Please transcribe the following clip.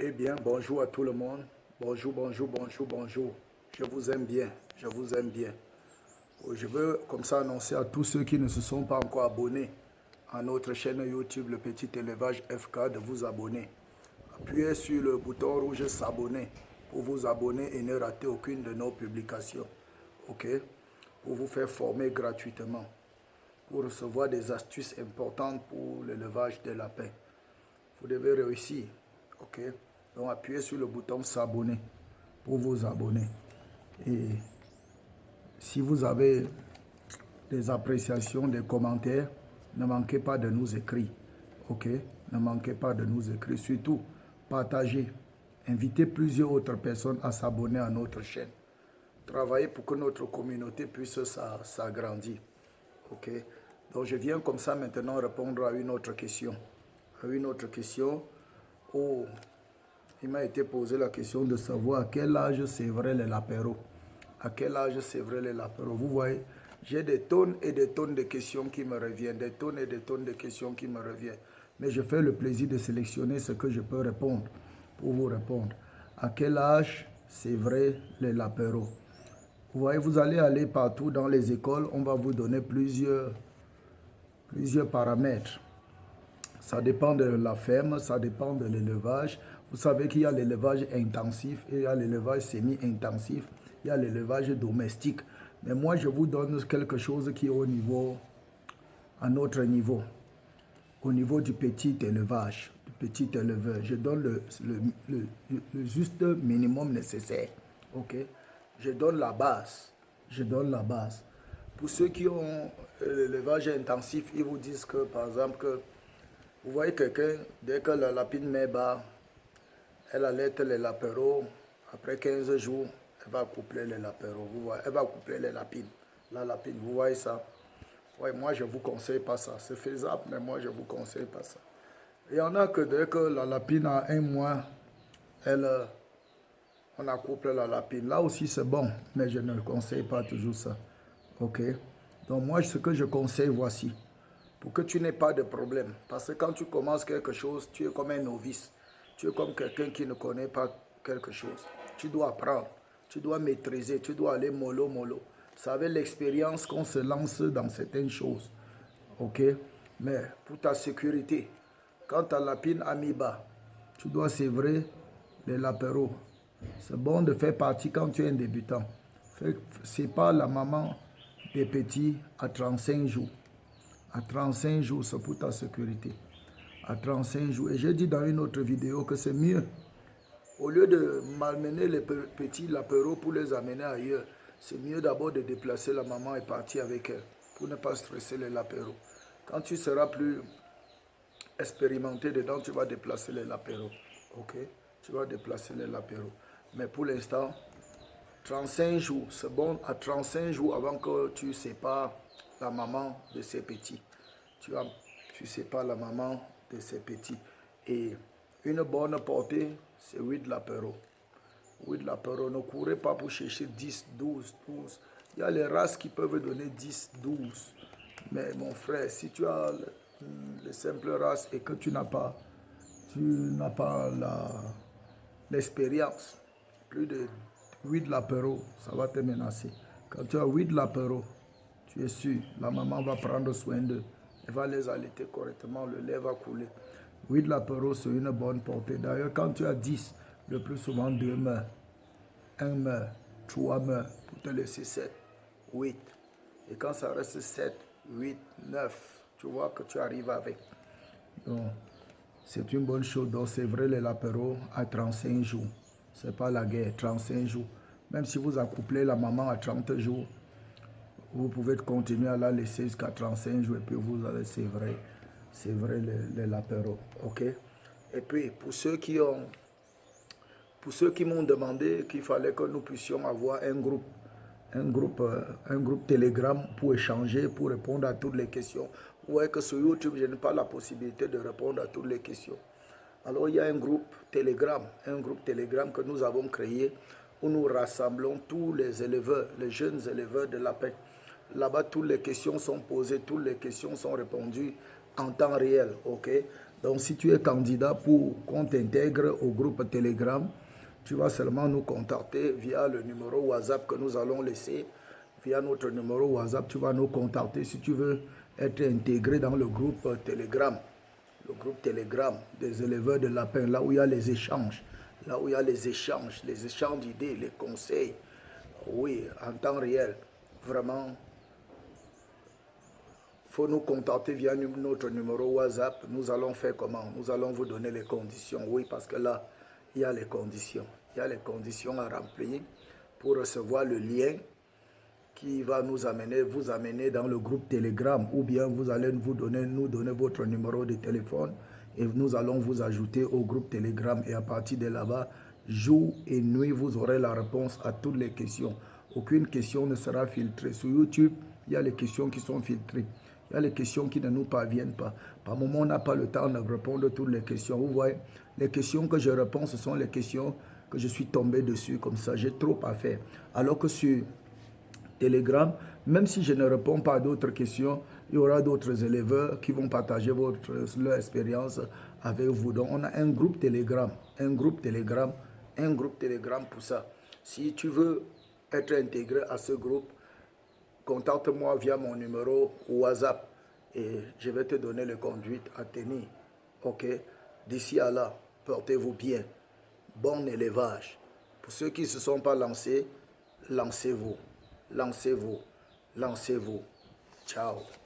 Eh bien, bonjour à tout le monde. Bonjour, bonjour, bonjour, bonjour. Je vous aime bien, je vous aime bien. Je veux comme ça annoncer à tous ceux qui ne se sont pas encore abonnés à notre chaîne YouTube, le Petit Élevage FK, de vous abonner. Appuyez sur le bouton rouge s'abonner pour vous abonner et ne rater aucune de nos publications. OK? Pour vous faire former gratuitement, pour recevoir des astuces importantes pour l'élevage des lapins. Vous devez réussir. OK? Donc appuyez sur le bouton s'abonner pour vous abonner. Et si vous avez des appréciations, des commentaires, ne manquez pas de nous écrire. OK? Ne manquez pas de nous écrire. Surtout, partagez. Invitez plusieurs autres personnes à s'abonner à notre chaîne. Travaillez pour que notre communauté puisse s'agrandir. OK? Donc je viens comme ça maintenant répondre à une autre question. À une autre question. Oh, il m'a été posé la question de savoir à quel âge c'est vrai les lapéros. À quel âge c'est vrai les lapéros. Vous voyez, j'ai des tonnes et des tonnes de questions qui me reviennent. Des tonnes et des tonnes de questions qui me reviennent. Mais je fais le plaisir de sélectionner ce que je peux répondre pour vous répondre. À quel âge c'est vrai les lapéros. Vous voyez, vous allez aller partout dans les écoles. On va vous donner plusieurs paramètres. Ça dépend de la ferme, ça dépend de l'élevage. Vous savez qu'il y a l'élevage intensif et il y a l'élevage semi-intensif. Il y a l'élevage domestique. Mais moi, je vous donne quelque chose qui est au niveau, à notre niveau. Au niveau du petit élevage, du petit éleveur. Je donne le juste minimum nécessaire. OK? Je donne la base. Je donne la base. Pour ceux qui ont l'élevage intensif, ils vous disent que, par exemple, que vous voyez quelqu'un, dès que la lapine met bas, elle allaite les lapéros. Après 15 jours, elle va coupler les lapéros. Vous voyez, elle va coupler les lapines. La lapine, vous voyez ça? Oui, moi, je ne vous conseille pas ça. C'est faisable, mais moi, je ne vous conseille pas ça. Il y en a que dès que la lapine a un mois, on accouple la lapine. Là aussi, c'est bon, mais je ne conseille pas toujours ça. OK? Donc, moi, ce que je conseille, voici. Pour que tu n'aies pas de problème. Parce que quand tu commences quelque chose, tu es comme un novice. Tu es comme quelqu'un qui ne connaît pas quelque chose. Tu dois apprendre. Tu dois maîtriser. Tu dois aller mollo, mollo. C'est avec l'expérience qu'on se lance dans certaines choses. OK? Mais pour ta sécurité, quand ta lapine a mis bas, tu dois sévrer les lapéros. C'est bon de faire partie quand tu es un débutant. C'est pas la maman des petits à 35 jours. À 35 jours, c'est pour ta sécurité. À 35 jours. Et j'ai dit dans une autre vidéo que c'est mieux. Au lieu de malmener les petits lapéros pour les amener ailleurs, c'est mieux d'abord de déplacer la maman et partir avec elle pour ne pas stresser les lapéros. Quand tu seras plus expérimenté dedans, tu vas déplacer les lapéros. OK? Tu vas déplacer les lapéros. Mais pour l'instant, 35 jours, c'est bon à 35 jours avant que tu sépares la maman de ses petits. Tu sépares la maman de ses petits. Et une bonne portée, c'est 8 lapéros. 8 lapéros. Ne courez pas pour chercher 10, 12, 12. Il y a les races qui peuvent donner 10, 12. Mais mon frère, si tu as les simples races et que tu n'as pas l'expérience, plus de 8 lapéros, ça va te menacer. Quand tu as 8 lapéros, tu es sûr, la maman va prendre soin d'eux. Elle va les allaiter correctement, le lait va couler. 8 lapéros, c'est une bonne portée. D'ailleurs, quand tu as 10, le plus souvent 2 meurent. 1 meurt, 3 meurent, pour te laisser 7, 8. Et quand ça reste 7, 8, 9, tu vois que tu arrives avec. Donc, c'est une bonne chose. Donc, c'est vrai, les lapéros à 35 jours. Ce n'est pas la guerre, 35 jours. Même si vous accouplez la maman à 30 jours, vous pouvez continuer à la laisser jusqu'à 35 jours et puis vous allez sévrer les lapéros. OK? Et puis, pour ceux qui m'ont demandé qu'il fallait que nous puissions avoir un groupe Telegram pour échanger, pour répondre à toutes les questions. Vous voyez que sur YouTube, je n'ai pas la possibilité de répondre à toutes les questions. Alors, il y a un groupe Telegram que nous avons créé où nous rassemblons tous les éleveurs, les jeunes éleveurs de lapins. Là-bas, toutes les questions sont posées, toutes les questions sont répondues en temps réel. OK? Donc, si tu es candidat pour qu'on t'intègre au groupe Telegram, tu vas seulement nous contacter via le numéro WhatsApp que nous allons laisser. Via notre numéro WhatsApp, tu vas nous contacter si tu veux être intégré dans le groupe Telegram. Le groupe Telegram des éleveurs de lapins, là où il y a les échanges. Là où il y a les échanges d'idées, les conseils. Oui, en temps réel. Vraiment, il faut nous contacter via notre numéro WhatsApp. Nous allons faire comment? Nous allons vous donner les conditions. Oui, parce que là, il y a les conditions. Il y a les conditions à remplir pour recevoir le lien qui va vous amener dans le groupe Telegram, ou bien vous allez nous donner votre numéro de téléphone et nous allons vous ajouter au groupe Telegram, et à partir de là-bas, jour et nuit, vous aurez la réponse à toutes les questions. Aucune question ne sera filtrée. Sur YouTube, il y a les questions qui sont filtrées. Il y a les questions qui ne nous parviennent pas. Par moment, on n'a pas le temps de répondre à toutes les questions. Vous voyez, les questions que je réponds, ce sont les questions que je suis tombé dessus comme ça. J'ai trop à faire. Alors que sur Telegram, même si je ne réponds pas à d'autres questions, il y aura d'autres éleveurs qui vont partager leur expérience avec vous. Donc, on a un groupe Telegram pour ça. Si tu veux être intégré à ce groupe, contacte-moi via mon numéro WhatsApp et je vais te donner les conduites à tenir. Ok? D'ici à là, portez-vous bien. Bon élevage. Pour ceux qui ne se sont pas lancés, lancez-vous. Lancez-vous. Lancez-vous. Ciao.